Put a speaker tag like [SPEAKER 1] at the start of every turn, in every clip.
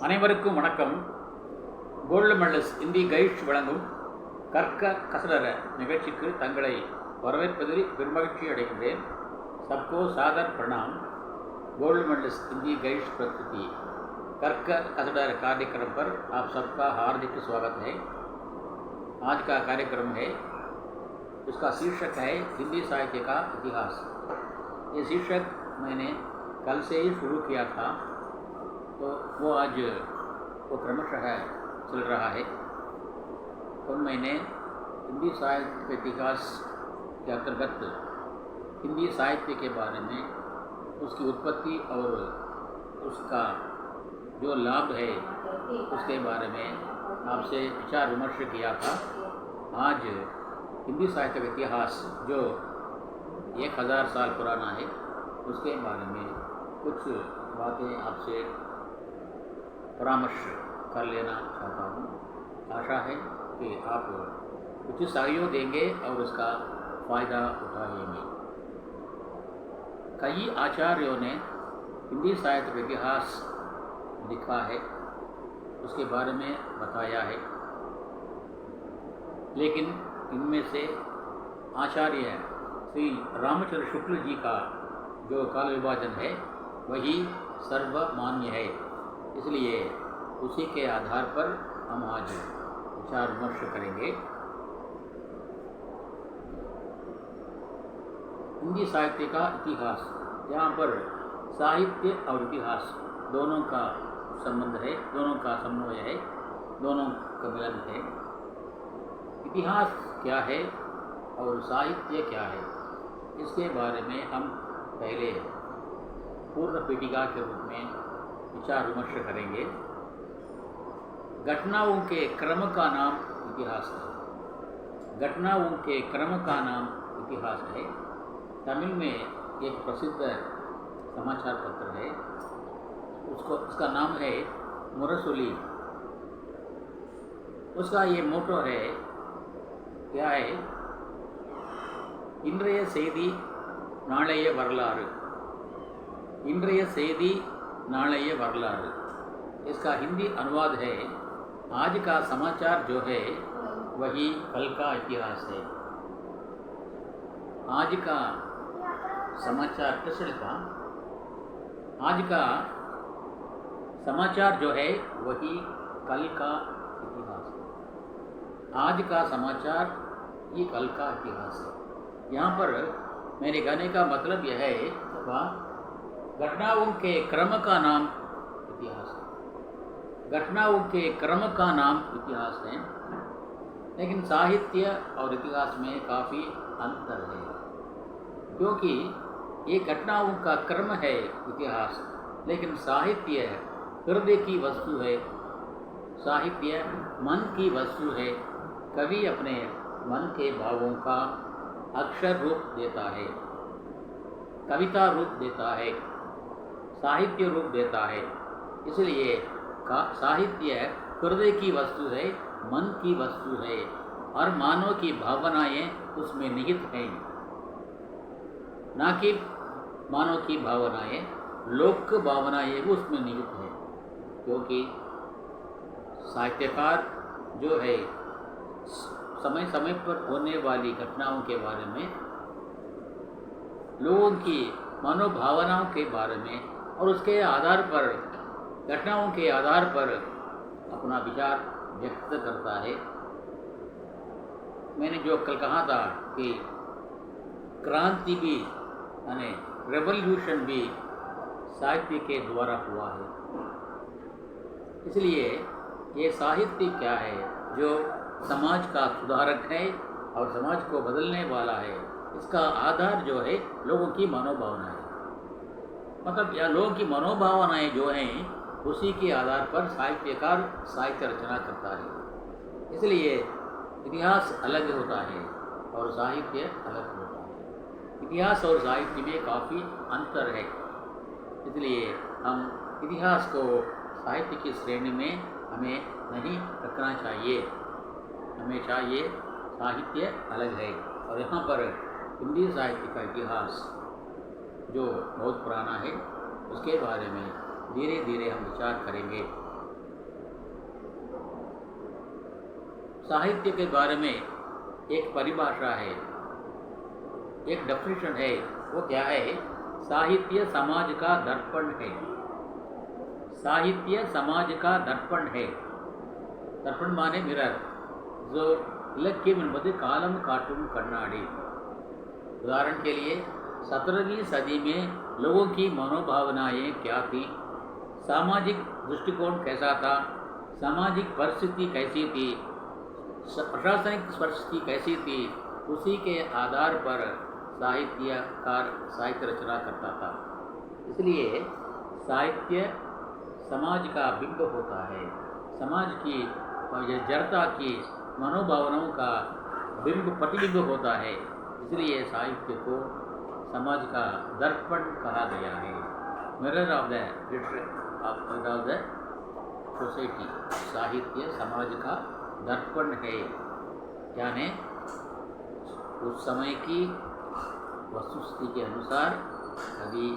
[SPEAKER 1] அனைவருக்கும் வணக்கம். Gold medalist Hindi guides வழங்கும் கற்க கசடர நிகழ்ச்சிக்கு தங்களை வரவேற்பதில் பெருமகிழ்ச்சி அடைகின்றேன். सबको सादर प्रणाम. गोल्ड मेडलिस्ट हिंदी गाइड्स प्रस्तुति कर्क कसडर कार्यक्रम पर आप सबका हार्दिक स्वागत है. आज का कार्यक्रम है, उसका शीर्षक है हिंदी साहित्य का इतिहास. ये शीर्षक मैंने कल से ही शुरू किया था, तो वो आज वो क्रमशः चल रहा है. तो मैंने हिंदी साहित्य के इतिहास के अंतर्गत हिंदी साहित्य के बारे में, उसकी उत्पत्ति और उसका जो लाभ है उसके बारे में आपसे विचार विमर्श किया था. आज हिंदी साहित्य का इतिहास जो 1000 साल पुराना है, उसके बारे में कुछ बातें आपसे परामर्श कर लेना चाहता हूँ. आशा है कि आप कुछ सहयोग देंगे और उसका फ़ायदा उठाएंगे. कई आचार्यों ने हिंदी साहित्य का इतिहास लिखा है, उसके बारे में बताया है, लेकिन इनमें से आचार्य श्री रामचंद्र शुक्ल जी का जो काल विभाजन है वही सर्वमान्य है. इसलिए उसी के आधार पर हम आज विचार विमर्श करेंगे. हिंदी साहित्य का इतिहास, यहाँ पर साहित्य और इतिहास दोनों का संबंध है, दोनों का समन्वय है, दोनों का मिलन है. इतिहास क्या है और साहित्य क्या है, इसके बारे में हम पहले पूर्ण पीठिका के रूप में विचार विमर्श करेंगे. घटनाओं के क्रम का नाम इतिहास है. घटनाओं के क्रम का नाम इतिहास है. तमिल में एक प्रसिद्ध समाचार पत्र है, उसका नाम है मुरसुली. उसका ये मोटो है, क्या है, இன்றைய செய்தி நாளைய வரலாறு. இன்றைய செய்தி नालय वरलारू. इसका हिंदी अनुवाद है, आज का समाचार जो है वही कल का इतिहास है. आज का समाचार कैसे लिखा, आज का समाचार जो है वही कल का इतिहास है. आज का समाचार ये कल का इतिहास है. यहाँ पर मेरे कहने का मतलब यह है, घटनाओं के क्रम का नाम इतिहास है. घटनाओं के क्रम का नाम इतिहास है, लेकिन साहित्य और इतिहास में काफ़ी अंतर है, क्योंकि ये घटनाओं का क्रम है इतिहास, लेकिन साहित्य हृदय की वस्तु है. साहित्य मन की वस्तु है. कवि अपने मन के भावों का अक्षर रूप देता है, कविता रूप देता है, साहित्य रूप देता है. इसलिए साहित्य हृदय की वस्तु है, मन की वस्तु है, और मानव की भावनाएं उसमें निहित हैं. ना कि मानव की भावनाएं, लोक भावनाएं भी उसमें निहित हैं, क्योंकि साहित्यकार जो है समय समय पर होने वाली घटनाओं के बारे में, लोगों की मनोभावनाओं के बारे में और उसके आधार पर, घटनाओं के आधार पर अपना विचार व्यक्त करता है. मैंने जो कल कहा था कि क्रांति भी यानी रेवोल्यूशन भी साहित्य के द्वारा हुआ है. इसलिए ये साहित्य क्या है, जो समाज का सुधारक है और समाज को बदलने वाला है. इसका आधार जो है लोगों की मनोभावना है. मतलब यह लोगों की मनोभावनाएं जो हैं, उसी के आधार पर साहित्यकार साहित्य रचना करता है. इसलिए इतिहास अलग होता है और साहित्य अलग होता है. इतिहास और साहित्य में काफ़ी अंतर है. इसलिए हम इतिहास को साहित्य की श्रेणी में हमें नहीं रखना चाहिए. हमें चाहिए साहित्य अलग है. और यहाँ पर हिंदी साहित्य का इतिहास जो बहुत पुराना है, उसके बारे में धीरे धीरे हम विचार करेंगे. साहित्य के बारे में एक परिभाषा है, एक डेफिनेशन है। वो क्या है? साहित्य समाज का दर्पण है। साहित्य समाज का दर्पण है। दर्पण माने मिरर, जो इलक्कियम என்பது कालम काटुम कन्नाडी। उदाहरण के लिए 17वीं सदी में लोगों की मनोभावनाएं क्या थी, सामाजिक दृष्टिकोण कैसा था, सामाजिक परिस्थिति कैसी थी, प्रशासनिक परिस्थिति कैसी थी, उसी के आधार पर साहित्यकार साहित्य रचना करता था। इसलिए साहित्य समाज का बिंब होता है, समाज की जड़ता की मनोभावनाओं का बिंब प्रतिबिंब होता है। इसलिए साहित्य को समाज का दर्पण कहा गया है, मिरर ऑफ द सोसाइटी। साहित्य समाज का दर्पण है, यानी उस समय की वस्तुस्थिति के अनुसार कभी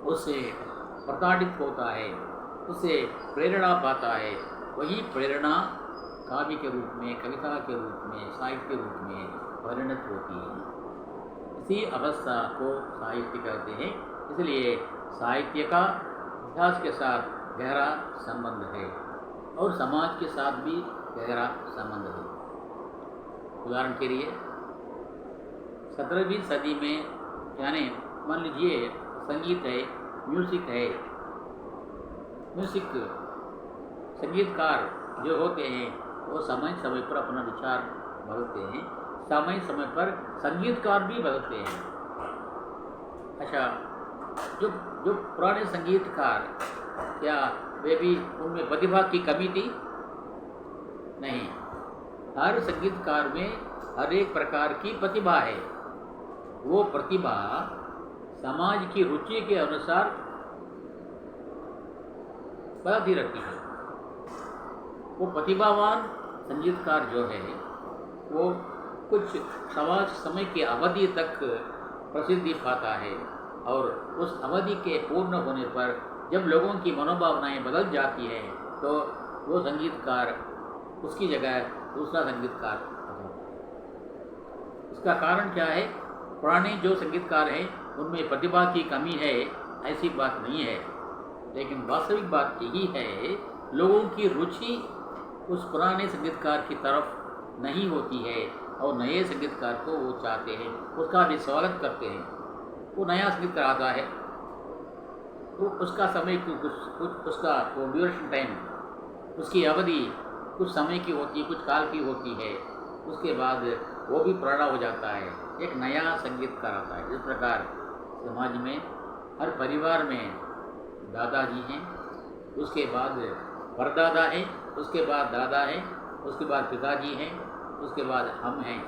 [SPEAKER 1] उससे प्रताड़ित होता है, उससे प्रेरणा पाता है। वही प्रेरणा काव्य के रूप में, कविता के रूप में, साहित्य के रूप में परिणत होती है। इसी अवस्था को साहित्य कहते हैं। इसलिए साहित्य का इतिहास के साथ गहरा संबंध है और समाज के साथ भी गहरा संबंध है। उदाहरण के लिए 17वीं सदी में, यानी मान लीजिए संगीत है, म्यूज़िक है, म्यूज़िक संगीतकार जो होते हैं वो समय समय पर अपना विचार बदलते हैं, समय समय पर संगीतकार भी बदलते हैं। अच्छा, जो पुराने संगीतकार, क्या वे भी उनमें प्रतिभा की कमी थी? नहीं, हर संगीतकार में हर एक प्रकार की प्रतिभा है। वो प्रतिभा समाज की रुचि के अनुसार बदलती रहती है। वो प्रतिभावान संगीतकार जो है वो कुछ समाज समय की अवधि तक प्रसिद्धि पाता है, और उस अवधि के पूर्ण होने पर जब लोगों की मनोभावनाएं बदल जाती हैं तो वो संगीतकार उसकी जगह दूसरा संगीतकार होता है। इसका कारण क्या है? पुराने जो संगीतकार हैं उनमें प्रतिभा की कमी है, ऐसी बात नहीं है, लेकिन वास्तविक बात यही है, लोगों की रुचि उस पुराने संगीतकार की तरफ नहीं होती है और नए संगीतकार को वो चाहते हैं, उसका भी स्वागत करते हैं। वो नया संगीतकार आता है तो उसका समय कुछ उसका वो ड्यूरेशन टाइम, उसकी अवधि कुछ समय की होती है, कुछ काल की होती है, उसके बाद वो भी पुराना हो जाता है, एक नया संगीतकार आता है। इस प्रकार समाज में हर परिवार में दादाजी हैं, उसके बाद परदादा हैं, उसके बाद दादा हैं, उसके बाद पिताजी हैं, उसके बाद हम हैं।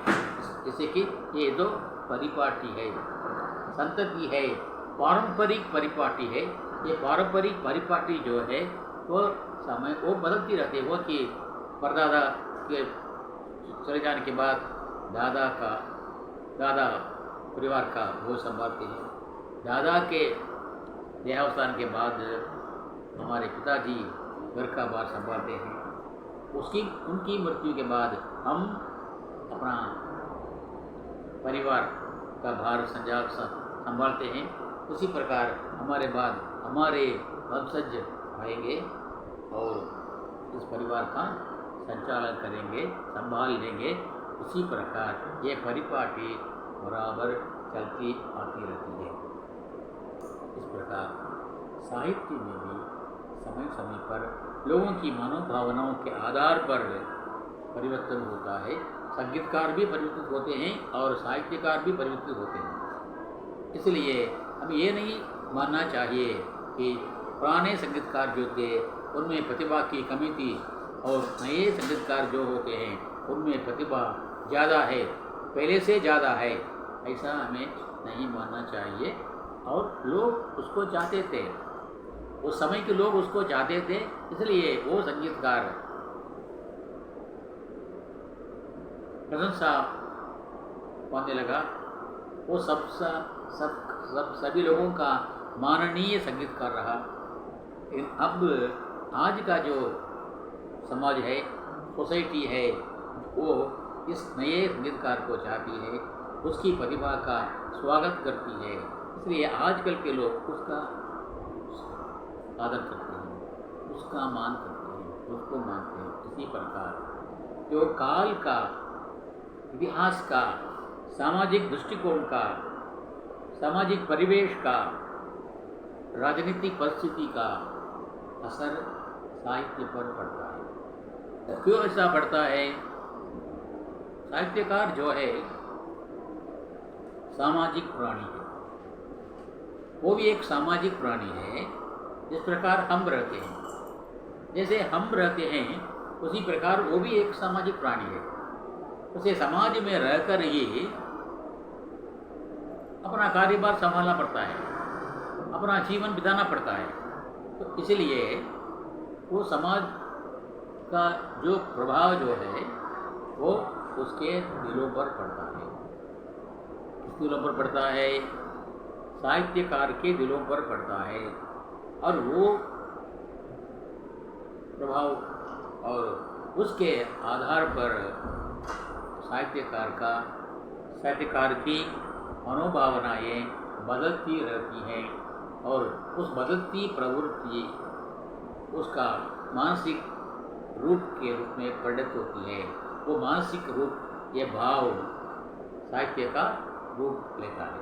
[SPEAKER 1] जैसे कि ये दो परिपाटी है, संतति है, पारंपरिक परिपाटी है। ये पारंपरिक परिपाटी जो है वो समय वो बदलती रहती है। वो कि परदादा के चले जाने के बाद दादा परिवार का वो संभालते हैं, दादा के देहावसान के बाद हमारे पिताजी घर का भार संभालते हैं, उनकी मृत्यु के बाद हम अपना परिवार का भार संभालते हैं। उसी प्रकार हमारे बाद हमारे वंशज आएंगे और इस परिवार का संचालन करेंगे, संभाल लेंगे। उसी प्रकार ये परिपाटी बराबर चलती आती रहती है। इस प्रकार साहित्य में भी समय समय पर लोगों की मनोभावनाओं के आधार पर परिवर्तन होता है। संगीतकार भी परिवर्तित होते हैं और साहित्यकार भी परिवर्तित होते हैं। इसलिए हमें ये नहीं मानना चाहिए कि पुराने संगीतकार जो थे उनमें प्रतिभा की कमी थी और नए संगीतकार जो होते हैं उनमें प्रतिभा ज़्यादा है, पहले से ज़्यादा है, ऐसा हमें नहीं मानना चाहिए। और लोग उसको चाहते थे, उस समय के लोग उसको चाहते थे, इसलिए वो संगीतकार प्रशंसा पाने लगा। वो सभी लोगों का माननीय संगीतकार रहा। लेकिन अब आज का जो समाज है सोसाइटी है वो इस नए संगीतकार को चाहती है, उसकी प्रतिभा का स्वागत करती है। इसलिए आजकल के लोग उसका आदर करते हैं, उसका मान करते हैं, उसको मानते हैं। इसी प्रकार जो काल का, इतिहास का, सामाजिक दृष्टिकोण का, सामाजिक परिवेश का, राजनीतिक परिस्थिति का असर साहित्य पर पड़ता है। क्यों ऐसा पड़ता है? साहित्यकार जो है सामाजिक प्राणी है, वो भी एक सामाजिक प्राणी है। जिस प्रकार हम रहते हैं, जैसे हम रहते हैं उसी प्रकार वो भी एक सामाजिक प्राणी है। उसे समाज में रहकर ही अपना कार्यभार संभालना पड़ता है, अपना जीवन बिताना पड़ता है। तो इसलिए वो समाज का जो प्रभाव जो है वो उसके दिलों पर पड़ता है। किस दिलों पर पड़ता है? साहित्यकार के दिलों पर पड़ता है। और वो प्रभाव और उसके आधार पर साहित्यकार की मनोभावनाएँ बदलती रहती हैं और उस बदलती प्रवृत्ति उसका मानसिक रूप के रूप में परिणत होती है। वो मानसिक रूप, ये भाव साहित्य का रूप लेता है।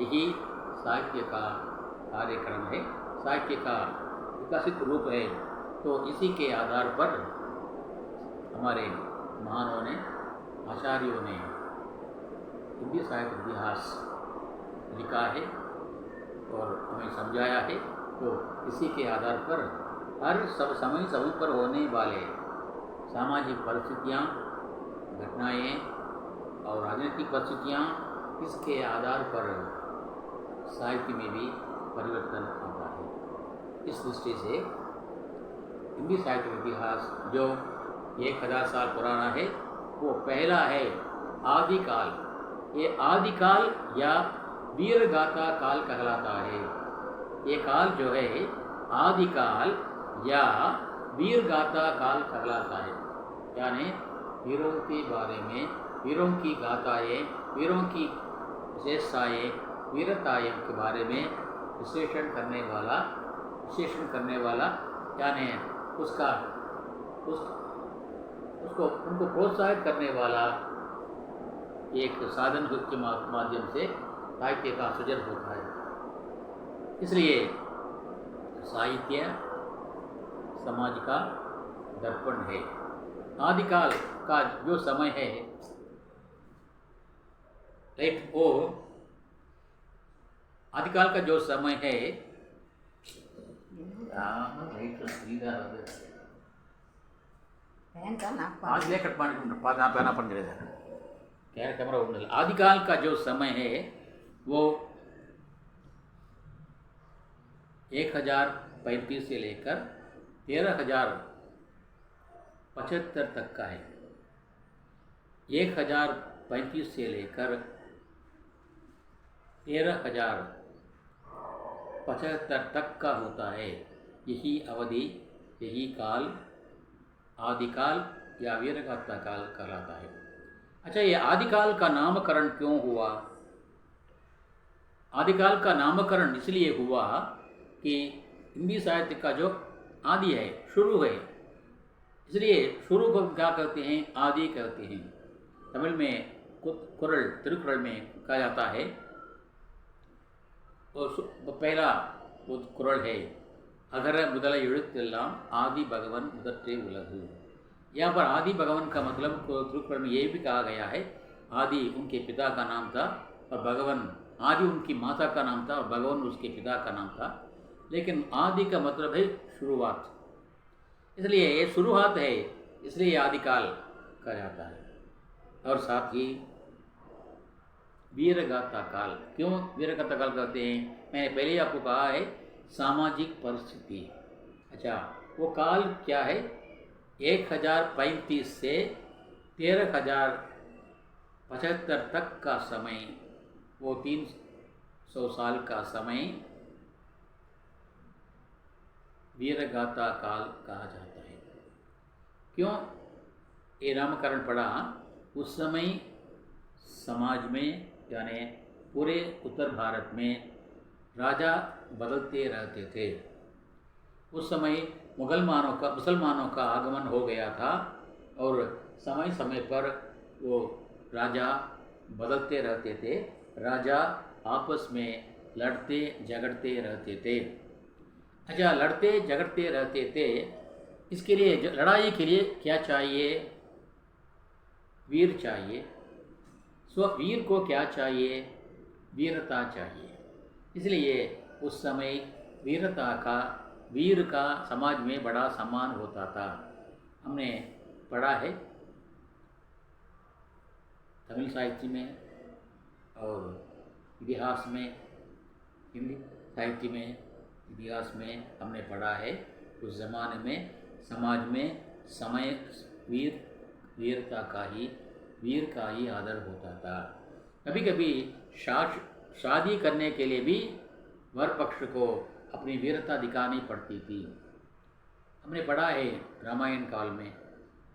[SPEAKER 1] यही साहित्य का कार्यक्रम है, साहित्य का विकसित रूप है। तो इसी के आधार पर हमारे महानों ने, आचार्यों ने हिंदी साहित्य इतिहास लिखा है और हमें समझाया है। तो इसी के आधार पर हर समय पर होने वाले सामाजिक परिस्थितियाँ, घटनाएँ और राजनीतिक परिस्थितियाँ, इसके आधार पर साहित्य में भी परिवर्तन आता है। इस दृष्टि से हिंदी साहित्य इतिहास जो 1000 साल पुराना है, वो पहला है आदिकाल। ये आदिकाल या वीरगाथा काल कहलाता है। ये काल जो है आदिकाल या वीरगाथा काल कहलाता है। यानी वीरों के बारे में, वीरों की गाथाएँ, वीरों की विशेषताएँ, वीरताएँ के बारे में विश्लेषण करने वाला यानी उनको प्रोत्साहित करने वाला एक साधन के माध्यम से साहित्य का सृजन होता है। इसलिए साहित्य समाज का दर्पण है। आदिकाल का जो समय है, वो आदिकाल का जो समय है, आदिकाल का जो समय है वो 1035 से लेकर 13,075 तक का है। 1035 से लेकर 13,075 तक का होता है। यही अवधि, यही काल आदिकाल या वीरगाथा काल कहलाता है। अच्छा, ये आदिकाल का नामकरण क्यों हुआ? आदिकाल का नामकरण इसलिए हुआ कि हिंदी साहित्य का जो आदि है, शुरू है, इसलिए शुरू को क्या कहते हैं? आदि कहते हैं। तमिल में तिरुकुरल में कहा जाता है। और पहला वो कुरल है, अगर முதல எழுத்தெல்லாம் आदि भगवन முதற்றே उलगु। यहाँ पर आदि भगवन का मतलब तिरुकुरल में ये भी कहा गया है, आदि उनके पिता का नाम था और भगवन, आदि उनकी माता का नाम था और भगवन उसके पिता का नाम था। लेकिन आदि का मतलब है शुरुआत, इसलिए ये शुरुआत है, इसलिए आदिकाल कहा जाता है। और साथ ही वीरगाथा काल, क्यों वीरगाथा काल कहते हैं? मैंने पहले आपको कहा है सामाजिक परिस्थिति। अच्छा, वो काल क्या है? 1035 से 13,075 तक का समय, वो 300 साल का समय वीरगाथा काल कहा जाता है। क्यों? ये नामकरण पड़ा, उस समय समाज में यानी पूरे उत्तर भारत में राजा बदलते रहते थे। उस समय मुसलमानों का आगमन हो गया था और समय समय पर वो राजा बदलते रहते थे। राजा आपस में लड़ते झगड़ते रहते थे। अच्छा, लड़ते झगड़ते रहते थे, इसके लिए लड़ाई के लिए क्या चाहिए? वीर चाहिए। वीर को क्या चाहिए? वीरता चाहिए। इसलिए उस समय वीर का समाज में बड़ा सम्मान होता था। हमने पढ़ा है तमिल साहित्य में और इतिहास में, हिंदी साहित्य में, इतिहास में हमने पढ़ा है उस ज़माने में समाज में वीर का ही आदर होता था। कभी कभी शादी करने के लिए भी वर पक्ष को अपनी वीरता दिखानी पड़ती थी। हमने पढ़ा है रामायण काल में,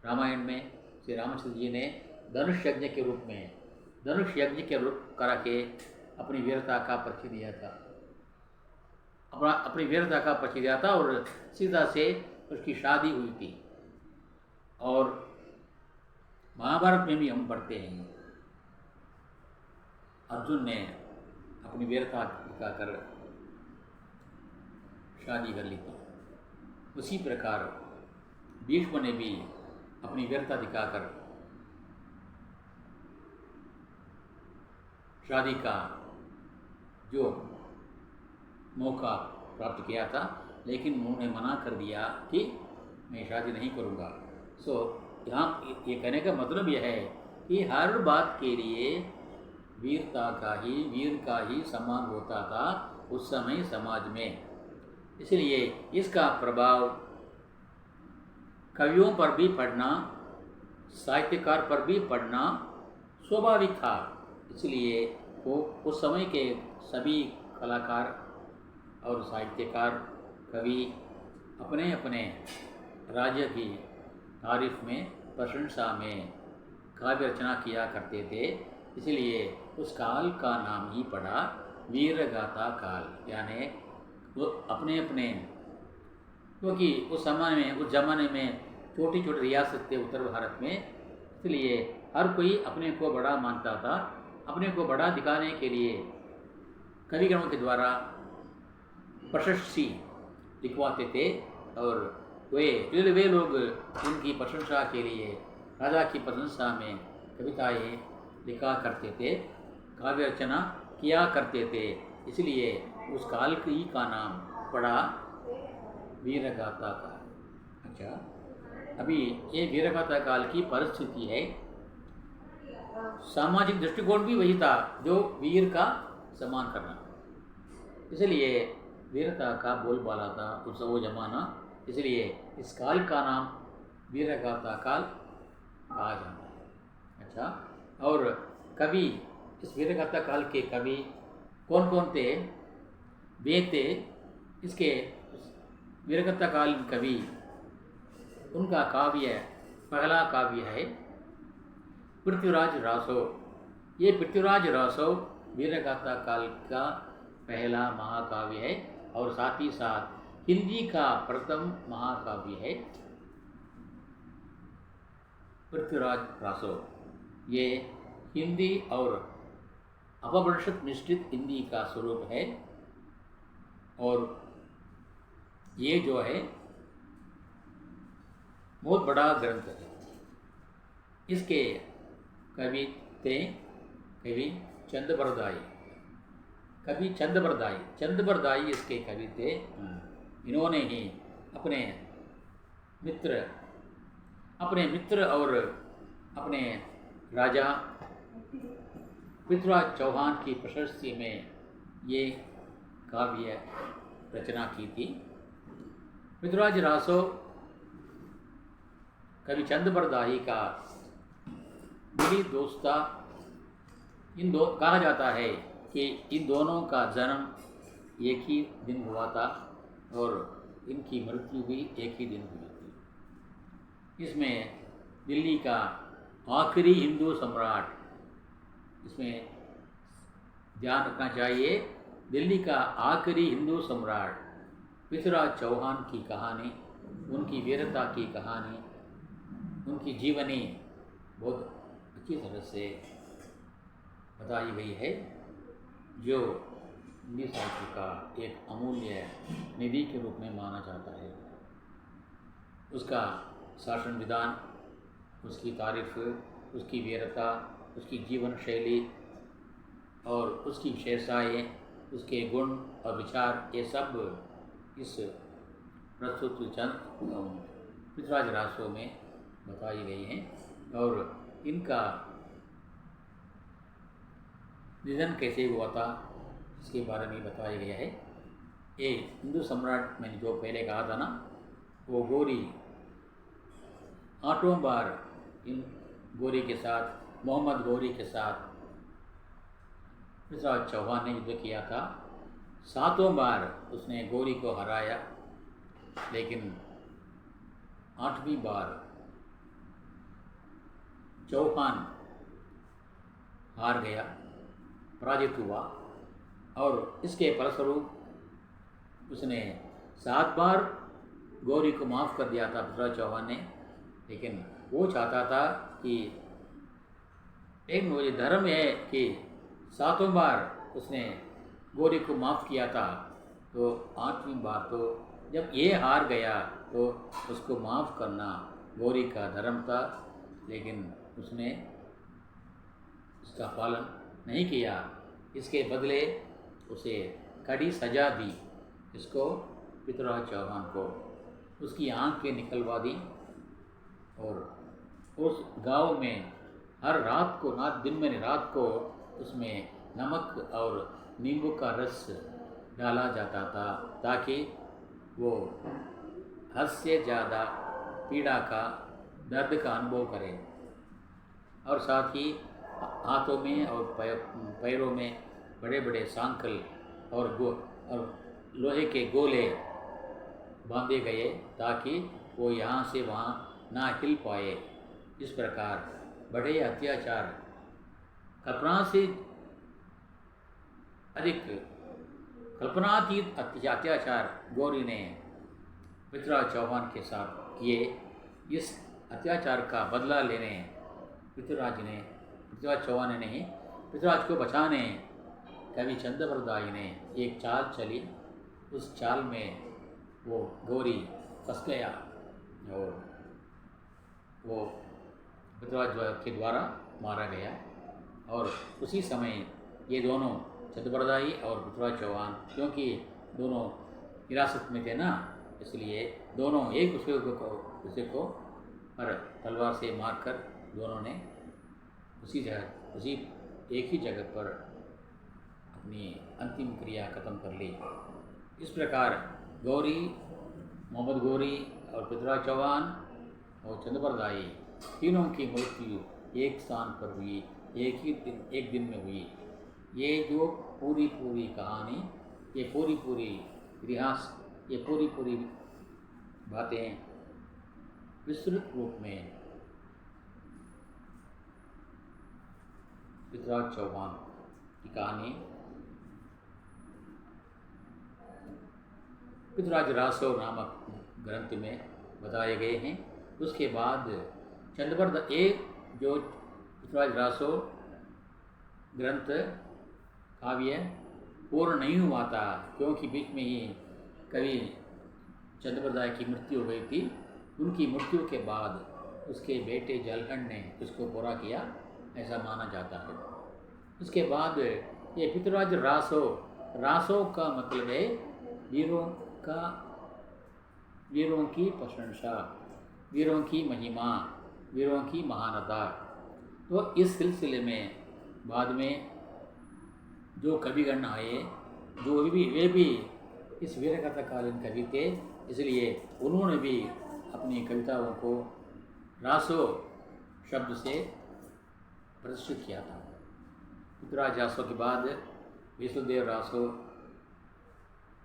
[SPEAKER 1] रामायण में श्री रामचंद्र जी ने धनुष यज्ञ के रूप करा के अपनी वीरता का परिचय दिया था, और सीता से उसकी शादी हुई थी। और महाभारत में भी हम पढ़ते हैं अर्जुन ने अपनी वीरता दिखाकर शादी कर ली थी। उसी प्रकार भीष्म ने भी अपनी वीरता दिखाकर शादी का जो मौका प्राप्त किया था, लेकिन उन्होंने मना कर दिया कि मैं शादी नहीं करूँगा। यहाँ ये कहने का मतलब यह है कि हर बात के लिए वीर का ही सम्मान होता था उस समय समाज में। इसलिए इसका प्रभाव कवियों पर भी पड़ना, साहित्यकार पर भी पड़ना स्वाभाविक था। इसलिए वो उस समय के सभी कलाकार और साहित्यकार, कवि अपने अपने राज्य की तारीफ में, प्रशंसा में काव्य रचना किया करते थे। इसलिए उस काल का नाम ही पड़ा वीरगाथा काल। यानी वो अपने अपने, क्योंकि उस ज़माने में छोटी छोटी रियासत थे उत्तर भारत में, इसलिए हर कोई अपने को बड़ा मानता था। अपने को बड़ा दिखाने के लिए कविगणों के द्वारा प्रशस्ति लिखवाते थे, और वे लोग उनकी प्रशंसा के लिए, राजा की प्रशंसा में कविताएं लिखा करते थे, काव्य रचना किया करते थे। इसलिए उस काल की का नाम पड़ा वीरगाथा काल। अच्छा, अभी ये वीरगाथा काल की परिस्थिति है। सामाजिक दृष्टिकोण भी वही था, जो वीर का सम्मान करना। इसलिए वीरता का बोलबाला था वो जमाना। इसलिए इस काल का नाम वीरगाथा काल कहा जाता है। अच्छा, और कवि, इस वीरगाथा काल के कवि कौन कौन थे? वे थे इसके वीरगाथा काल कवि, उनका पहला काव्य है पृथ्वीराज रासो। ये पृथ्वीराज रासो वीरगाथा काल का पहला महाकाव्य है, और साथ ही साथ हिंदी का प्रथम महाकाव्य है पृथ्वीराज रासो। ये हिंदी और अपभ्रंश मिश्रित हिंदी का स्वरूप है, और ये जो है बहुत बड़ा ग्रंथ है। इसके कवि थे चंद्रबरदाई इसके कवि थे। इन्होंने ही अपने मित्र और अपने राजा पृथ्वीराज चौहान की प्रशस्ति में ये काव्य रचना की थी। पृथ्वीराज रासो कवि चंद्रबरदाई का बड़ी दोस्ता कहा जाता है कि इन दोनों का जन्म एक ही दिन हुआ था, और इनकी मृत्यु भी एक ही दिन हुई थी। इसमें दिल्ली का आखिरी हिंदू सम्राट, इसमें ध्यान रखना चाहिए, दिल्ली का आखिरी हिंदू सम्राट पृथ्वीराज चौहान की कहानी, उनकी वीरता की कहानी, उनकी जीवनी बहुत अच्छी तरह से बताई गई है, जो हिंदी साहित्य का एक अमूल्य निधि के रूप में माना जाता है। उसका शासन विधान, उसकी तारीफ, उसकी वीरता, उसकी जीवन शैली और उसकी विशेषताएँ, उसके गुण और विचार, ये सब इस प्रस्तुत चंद पृथ्वीराज रासो में बताई गई हैं। और इनका निधन कैसे हुआ था इसके बारे में बताया गया है। ये हिंदू सम्राट मैंने जो पहले कहा था ना, वो गोरी 8वां बार इन गोरी के साथ, मोहम्मद गोरी के साथ पृथ्वीराज चौहान ने युद्ध किया था। 7वां बार उसने गोरी को हराया, लेकिन 8वीं बार चौहान हार गया, पराजित हुआ, और इसके फलस्वरूप उसने 7 बार गौरी को माफ़ कर दिया था पृथ्वीराज चौहान ने। लेकिन वो चाहता था कि एक मुझे धर्म है कि 7वां बार उसने गौरी को माफ़ किया था, तो 8वीं बार तो जब ये हार गया तो उसको माफ़ करना गौरी का धर्म था। लेकिन उसने उसका पालन नहीं किया, इसके बदले उसे कड़ी सज़ा दी। इसको पृथ्वीराज चौहान को उसकी आँखें निकलवा दी, और उस गांव में हर रात को, दिन में रात को उसमें नमक और नींबू का रस डाला जाता था, ताकि वो हद से ज़्यादा पीड़ा का, दर्द का अनुभव करें। और साथ ही हाथों में और पैरों में बड़े बड़े सांकल और लोहे के गोले बांधे गए, ताकि वो यहाँ से वहाँ ना हिल पाए। इस प्रकार बड़े अत्याचार, कल्पना से अधिक, कल्पनातीत अत्याचार गौरी ने पृथ्वीराज चौहान के साथ किए। इस अत्याचार का बदला लेने पृथ्वीराज चौहान ने नहीं, पृथ्वीराज को बचाने कवि चंद्रबरदाई ने एक चाल चली। उस चाल में वो गौरी फंस गया, और वो पृथ्वीराज के द्वारा मारा गया। और उसी समय ये दोनों, चंद्रबरदाई और पृथ्वीराज चौहान, क्योंकि दोनों हिरासत में थे ना, इसलिए दोनों एक दूसरे को पर तलवार से मारकर दोनों ने उसी एक ही जगह पर अपनी अंतिम क्रिया खत्म कर ली। इस प्रकार गौरी, मोहम्मद गौरी और पृथ्वीराज चौहान और चंद्रबरदाई, तीनों की मृत्यु एक स्थान पर हुई, एक दिन में हुई। ये जो पूरी कहानी, ये पूरी इतिहास, ये पूरी बातें विस्तृत रूप में पृथ्वीराज चौहान की कहानी पृथ्वीराज रासो नामक ग्रंथ में बताए गए हैं। उसके बाद एक जो पृथ्वीराज रासो ग्रंथ काव्य पूर्ण नहीं हुआ था, क्योंकि बीच में ही कवि चंद्रबरदाई की मृत्यु हो गई थी। उनकी मृत्यु के बाद उसके बेटे जलहंड ने इसको पूरा किया, ऐसा माना जाता है। उसके बाद ये पृथ्वीराज रासो का मतलब है वीरों की प्रशंसा, वीरों की महिमा, वीरों की महानता। तो इस सिलसिले में बाद में जो कविगण आए, वे भी इस वीरगाथाकालीन कवि थे, इसलिए उन्होंने भी अपनी कविताओं को रासो शब्द से प्रदर्शित किया था। पृथ्वीराज रासो के बाद विष्णुदेव रासो,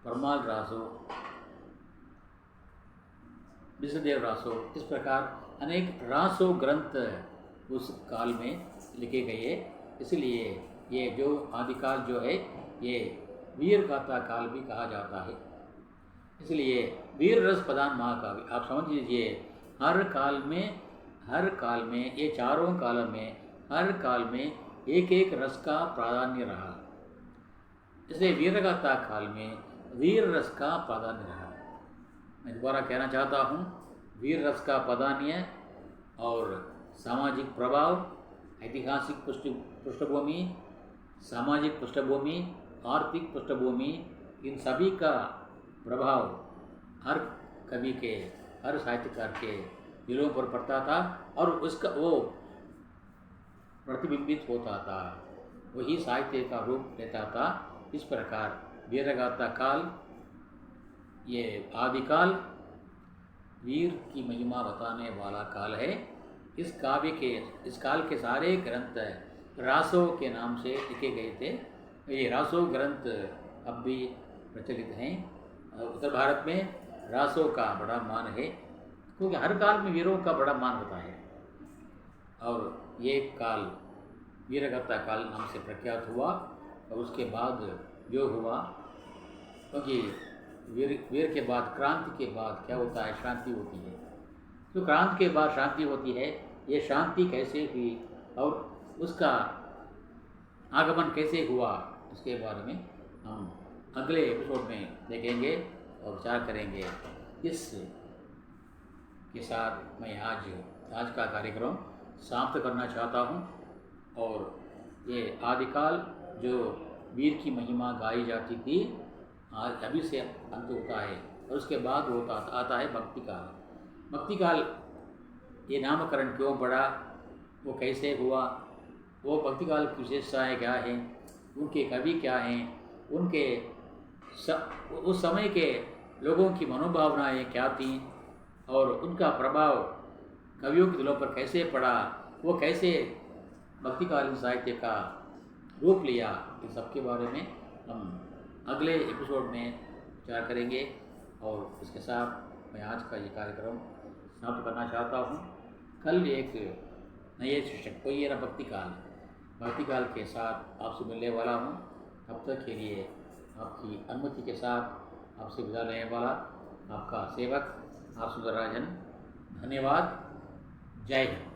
[SPEAKER 1] परमाल रासो, विष्णुदेव रासो, इस प्रकार अनेक रासो ग्रंथ उस काल में लिखे गए। इसलिए ये जो आदिकाल जो है ये वीर गाथा काल भी कहा जाता है। इसलिए वीर रस प्रधान महाकाव्य, आप समझ लीजिए हर काल में ये चारों काल में हर काल में एक एक रस का प्राधान्य रहा। इसलिए वीरगाथा काल में वीर रस का प्राधान्य रहा। मैं दोबारा कहना चाहता हूँ, वीर रस का प्राधान्य और सामाजिक प्रभाव, ऐतिहासिक पृष्ठभूमि, सामाजिक पृष्ठभूमि, आर्थिक पृष्ठभूमि, इन सभी का प्रभाव हर कवि के, हर साहित्यकार के दिलों पर पड़ता था और उसका वो प्रतिबिंबित होता था, वही साहित्य का रूप लेता था। इस प्रकार वीरगाथा काल, ये आदिकाल वीर की महिमा बताने वाला काल है। इस काल के सारे ग्रंथ रासो के नाम से लिखे गए थे। ये रासो ग्रंथ अब भी प्रचलित हैं। उत्तर भारत में रासो का बड़ा मान है, क्योंकि हर काल में वीरों का बड़ा मान होता है। और ये काल वीरगाथा काल नाम से प्रख्यात हुआ। और उसके बाद जो हुआ, क्योंकि वीर के बाद, क्रांति के बाद क्या होता है, शांति होती है। तो क्रांति के बाद शांति होती है। ये शांति कैसे हुई और उसका आगमन कैसे हुआ, इसके बारे में हम अगले एपिसोड में देखेंगे और विचार करेंगे। इस के साथ मैं आज का कार्यक्रम समाप्त करना चाहता हूँ। और ये आदिकाल जो वीर की महिमा गाई जाती थी, आज अभी से अंत होता है। और उसके बाद आता है भक्ति काल। भक्ति काल ये नामकरण क्यों पड़ा, वो कैसे हुआ, वो भक्ति काल की विशेषताएँ क्या हैं, उनके कवि क्या हैं, उनके उस समय के लोगों की मनोभावनाएँ क्या थीं और उनका प्रभाव कवियों के दिलों पर कैसे पड़ा, वो कैसे भक्तिकालीन साहित्य का रूप लिया, इन सब के बारे में हम अगले एपिसोड में विचार करेंगे। और इसके साथ मैं आज का ये कार्यक्रम समाप्त करना चाहता हूँ। कल एक नए शीर्षक, कोई ये भक्ति काल के साथ आपसे मिलने वाला हूँ। तब तक के लिए आपकी अनुमति के साथ आपसे विदा लेने वाला आपका सेवक, आप सुंदरराजन। धन्यवाद। जय हिंद।